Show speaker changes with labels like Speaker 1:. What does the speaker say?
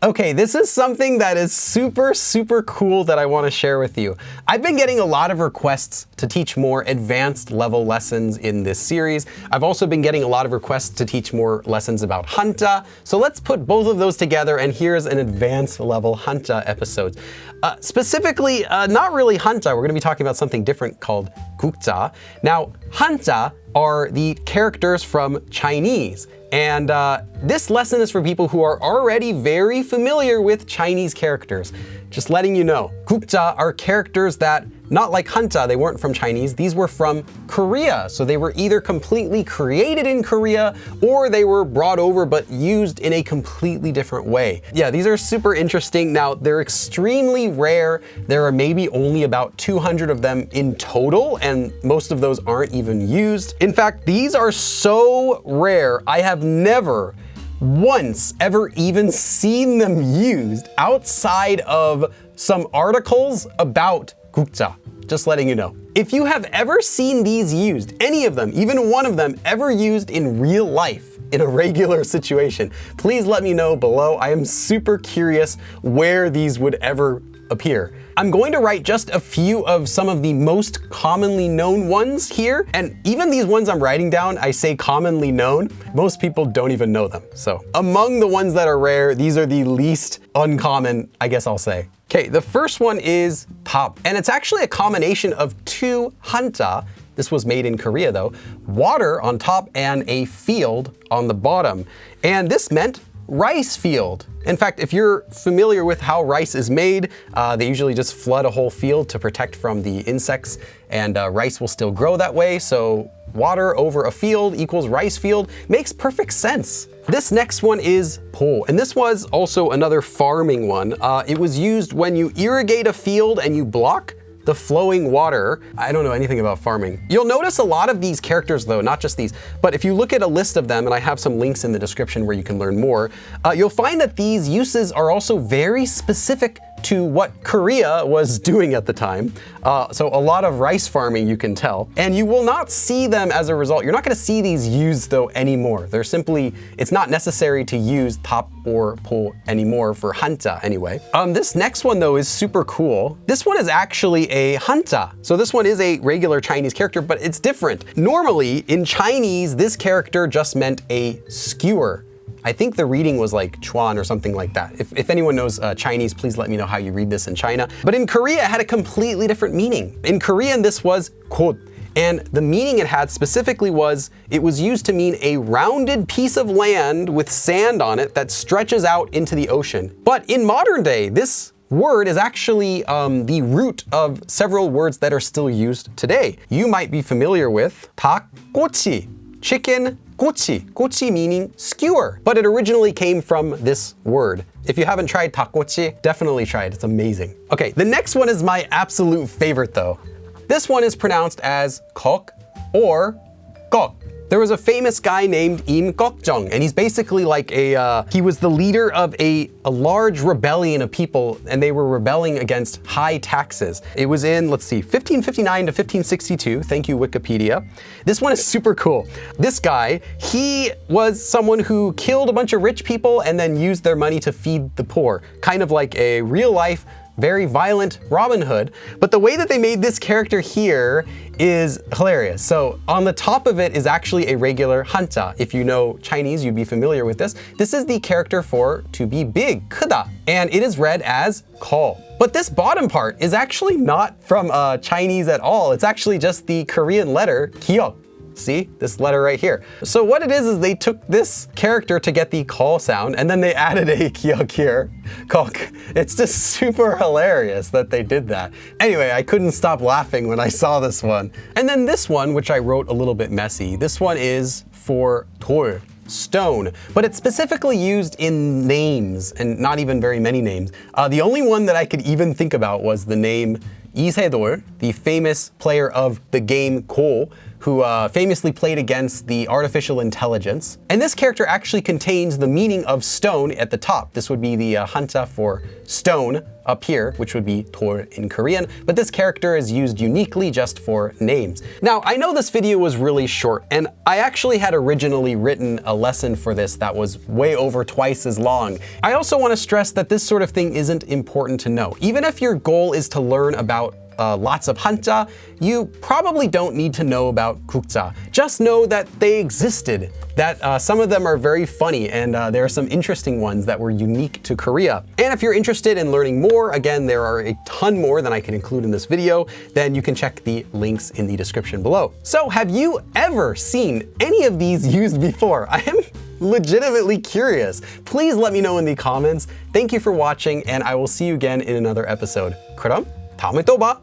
Speaker 1: Okay, this is something that is super cool that I want to share with you. I've been getting a lot of requests to teach more advanced level lessons in this series. I've also been getting a lot of requests to teach more lessons about Hanja. So let's put both of those together, and here's an advanced level Hanja episode. Specifically, not really Hanja. We're going to be talking about something different called Gukja. Now, Hanja are the characters from Chinese. And this lesson is for people who are already very familiar with Chinese characters. Just letting you know, Gukja are characters that, not like Hanja, they weren't from Chinese, these were from Korea. So they were either completely created in Korea or they were brought over but used in a completely different way. Yeah, these are super interesting. Now, they're extremely rare. There are maybe only about 200 of them in total, and most of those aren't even used. In fact, these are so rare, I have never once ever even seen them used outside of some articles about Gukja. Just letting you know. If you have ever seen these used, any of them, even one of them ever used in real life, in a regular situation, please let me know below. I am super curious where these would ever appear. I'm going to write just a few of some of the most commonly known ones here. And even these ones I'm writing down, I say commonly known, most people don't even know them. So among the ones that are rare, these are the least uncommon, I guess I'll say. Okay, the first one is top, and it's actually a combination of two Hanja. This was made in Korea though, water on top and a field on the bottom. And this meant rice field. In fact, if you're familiar with how rice is made, they usually just flood a whole field to protect from the insects, and rice will still grow that way. So water over a field equals rice field makes perfect sense. This next one is po, and this was also another farming one. It was used when you irrigate a field and you block the flowing water. I don't know anything about farming. You'll notice a lot of these characters though, not just these, but if you look at a list of them, and I have some links in the description where you can learn more, you'll find that these uses are also very specific to what Korea was doing at the time. So a lot of rice farming, you can tell, and you will not see them as a result. You're not gonna see these used though anymore. They're simply, it's not necessary to use top or po anymore for Hanja anyway. This next one though is super cool. This one is actually a Hanja. So this one is a regular Chinese character, but it's different. Normally in Chinese, this character just meant a skewer. I think the reading was like chuan or something like that. If anyone knows Chinese, please let me know how you read this in China. But in Korea, it had a completely different meaning. In Korean, this was 곧. And the meaning it had specifically was, it was used to mean a rounded piece of land with sand on it that stretches out into the ocean. But in modern day, this word is actually the root of several words that are still used today. You might be familiar with 닭, 꼬치, chicken, 꼬치. 꼬치 meaning skewer, but it originally came from this word. If you haven't tried 닭꼬치, definitely try it, it's amazing. Okay, the next one is my absolute favorite though. This one is pronounced as kok or kok. There was a famous guy named Im Gukjang, and he's basically like he was the leader of a large rebellion of people, and they were rebelling against high taxes. It was in, let's see, 1559 to 1562. Thank you, Wikipedia. This one is super cool. This guy, he was someone who killed a bunch of rich people and then used their money to feed the poor, kind of like a real life, very violent Robin Hood. But the way that they made this character here is hilarious. So on the top of it is actually a regular Hanja. If you know Chinese, you'd be familiar with this. This is the character for to be big, 크다, and it is read as 커. But this bottom part is actually not from Chinese at all. It's actually just the Korean letter 기역. See, this letter right here. So what it is they took this character to get the call sound, and then they added a 기역 here, kok. It's just super hilarious that they did that. Anyway, I couldn't stop laughing when I saw this one. And then this one, which I wrote a little bit messy, this one is for 돌, stone, but it's specifically used in names, and not even very many names. The only one that I could even think about was the name 이세돌, the famous player of the game Go, who famously played against the artificial intelligence. And this character actually contains the meaning of stone at the top. This would be the hanja for stone up here, which would be tor in Korean, but this character is used uniquely just for names. Now, I know this video was really short, and I actually had originally written a lesson for this that was way over twice as long. I also want to stress that this sort of thing isn't important to know. Even if your goal is to learn about lots of hanja, you probably don't need to know about Gukja. Just know that they existed, that some of them are very funny, and there are some interesting ones that were unique to Korea. And if you're interested in learning more, again, there are a ton more than I can include in this video, then you can check the links in the description below. So have you ever seen any of these used before? I am legitimately curious. Please let me know in the comments. Thank you for watching, and I will see you again in another episode. 그럼 다음에 또 봐.